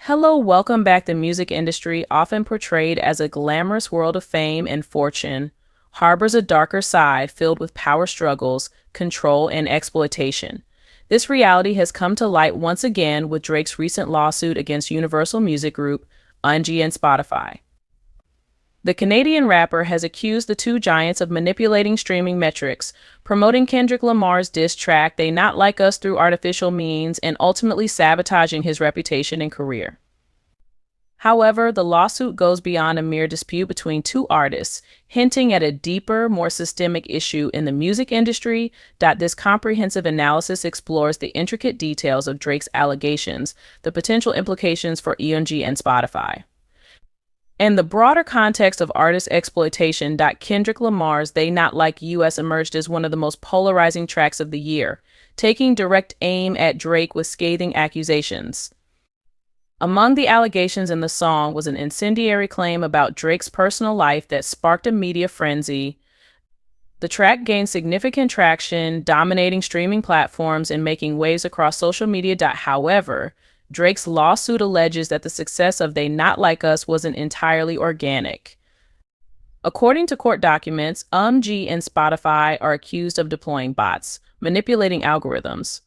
Hello, welcome back. The music industry, often portrayed as a glamorous world of fame and fortune, harbors a darker side filled with power struggles, control, and exploitation. This reality has come to light once again with Drake's recent lawsuit against Universal Music Group, UMG and Spotify. The Canadian rapper has accused the two giants of manipulating streaming metrics, promoting Kendrick Lamar's diss track They Not Like Us through artificial means, and ultimately sabotaging his reputation and career. However, the lawsuit goes beyond a mere dispute between two artists, hinting at a deeper, more systemic issue in the music industry. This comprehensive analysis explores the intricate details of Drake's allegations, the potential implications for UMG and Spotify, and the broader context of artist exploitation. Kendrick Lamar's They Not Like Us emerged as one of the most polarizing tracks of the year, taking direct aim at Drake with scathing accusations. Among the allegations in the song was an incendiary claim about Drake's personal life that sparked a media frenzy. The track gained significant traction, dominating streaming platforms and making waves across social media. However, Drake's lawsuit alleges that the success of They Not Like Us wasn't entirely organic. According to court documents, UMG and Spotify are accused of deploying bots, manipulating algorithms,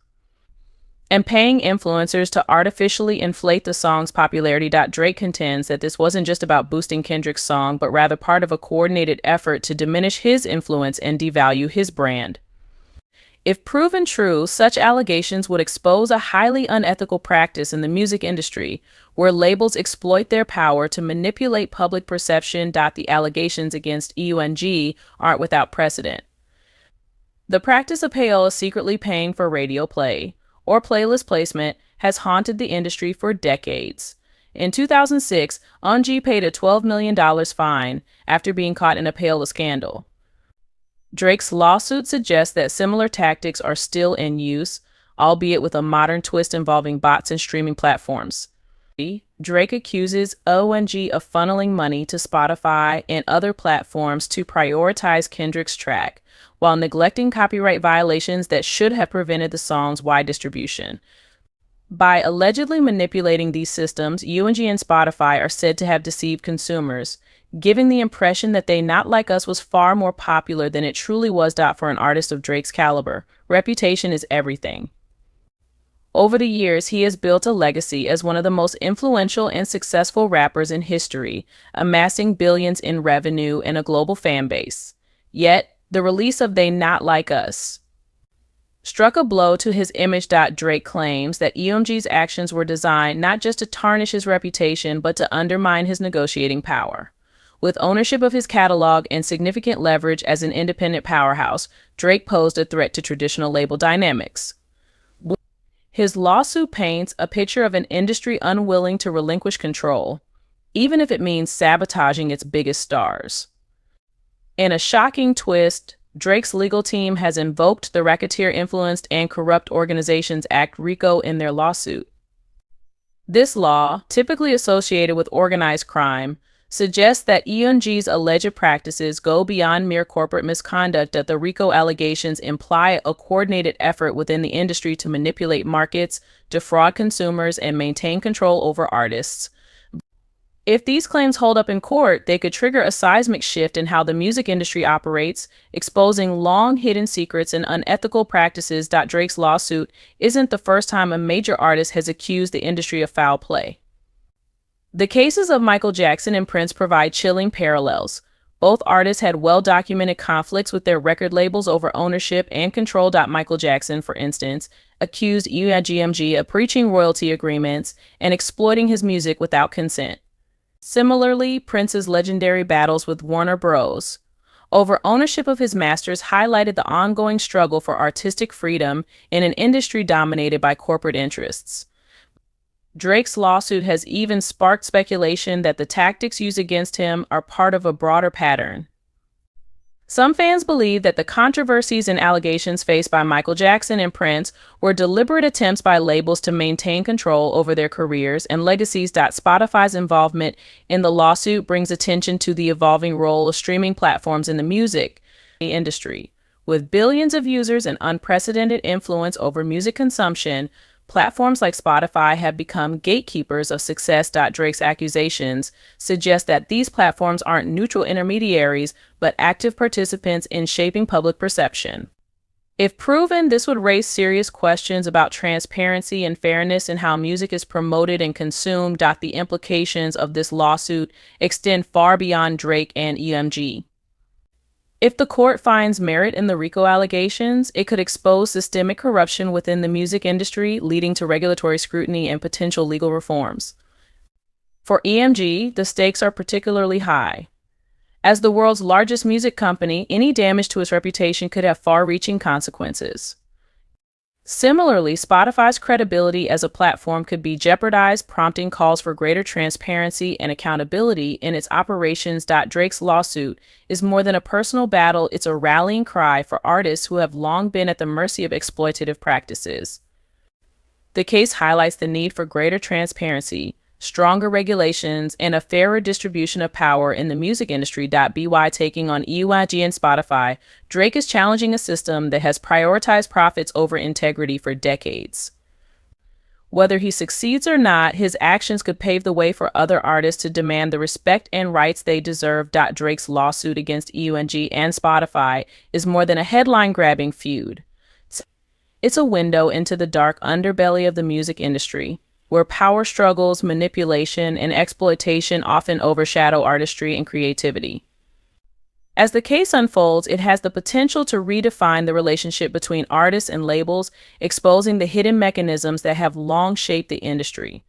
and paying influencers to artificially inflate the song's popularity. Drake contends that this wasn't just about boosting Kendrick's song, but rather part of a coordinated effort to diminish his influence and devalue his brand. If proven true, such allegations would expose a highly unethical practice in the music industry, where labels exploit their power to manipulate public perception. The allegations against UMG aren't without precedent. The practice of payola, secretly paying for radio play or playlist placement, has haunted the industry for decades. In 2006, UMG paid a $12 million fine after being caught in a payola scandal. Drake's lawsuit suggests that similar tactics are still in use, albeit with a modern twist involving bots and streaming platforms. Drake accuses UMG of funneling money to Spotify and other platforms to prioritize Kendrick's track, while neglecting copyright violations that should have prevented the song's wide distribution. By allegedly manipulating these systems, UMG and Spotify are said to have deceived consumers, giving the impression that They Not Like Us was far more popular than it truly was. For an artist of Drake's caliber, reputation is everything. Over the years, he has built a legacy as one of the most influential and successful rappers in history, amassing billions in revenue and a global fan base. Yet, the release of They Not Like Us struck a blow to his image. Drake claims that UMG's actions were designed not just to tarnish his reputation, but to undermine his negotiating power. With ownership of his catalog and significant leverage as an independent powerhouse, Drake posed a threat to traditional label dynamics. His lawsuit paints a picture of an industry unwilling to relinquish control, even if it means sabotaging its biggest stars. In a shocking twist, Drake's legal team has invoked the Racketeer-Influenced and Corrupt Organizations Act (RICO) in their lawsuit. This law, typically associated with organized crime, suggests that UMG's alleged practices go beyond mere corporate misconduct. The RICO allegations imply a coordinated effort within the industry to manipulate markets, defraud consumers, and maintain control over artists. If these claims hold up in court, they could trigger a seismic shift in how the music industry operates, exposing long-hidden secrets and unethical practices. Drake's lawsuit isn't the first time a major artist has accused the industry of foul play. The cases of Michael Jackson and Prince provide chilling parallels. Both artists had well-documented conflicts with their record labels over ownership and control. Michael Jackson, for instance, accused UMG of breaching royalty agreements and exploiting his music without consent. Similarly, Prince's legendary battles with Warner Bros. Over ownership of his masters highlighted the ongoing struggle for artistic freedom in an industry dominated by corporate interests. Drake's lawsuit has even sparked speculation that the tactics used against him are part of a broader pattern. Some fans believe that the controversies and allegations faced by Michael Jackson and Prince were deliberate attempts by labels to maintain control over their careers and legacies. Spotify's involvement in the lawsuit brings attention to the evolving role of streaming platforms in the music industry. With billions of users and unprecedented influence over music consumption, Platforms like Spotify have become gatekeepers of success. Drake's accusations suggest that these platforms aren't neutral intermediaries, but active participants in shaping public perception. If proven, this would raise serious questions about transparency and fairness in how music is promoted and consumed. The implications of this lawsuit extend far beyond Drake and UMG. If the court finds merit in the RICO allegations, it could expose systemic corruption within the music industry, leading to regulatory scrutiny and potential legal reforms. For UMG, the stakes are particularly high. As the world's largest music company, any damage to its reputation could have far-reaching consequences. Similarly, Spotify's credibility as a platform could be jeopardized, prompting calls for greater transparency and accountability in its operations. Drake's lawsuit is more than a personal battle, it's a rallying cry for artists who have long been at the mercy of exploitative practices. The case highlights the need for greater transparency, stronger regulations, and a fairer distribution of power in the music industry. By taking on UMG and Spotify, Drake is challenging a system that has prioritized profits over integrity for decades. Whether he succeeds or not, his actions could pave the way for other artists to demand the respect and rights they deserve. Drake's lawsuit against UMG and Spotify is more than a headline-grabbing feud. It's a window into the dark underbelly of the music industry, where power struggles, manipulation, and exploitation often overshadow artistry and creativity. As the case unfolds, it has the potential to redefine the relationship between artists and labels, exposing the hidden mechanisms that have long shaped the industry.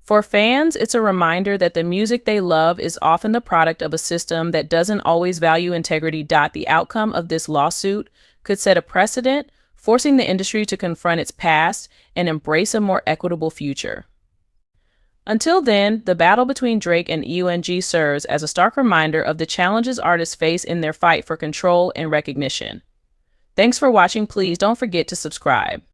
For fans, it's a reminder that the music they love is often the product of a system that doesn't always value integrity. The outcome of this lawsuit could set a precedent, forcing the industry to confront its past and embrace a more equitable future. Until then, the battle between Drake and UMG serves as a stark reminder of the challenges artists face in their fight for control and recognition. Thanks for watching. Please don't forget to subscribe.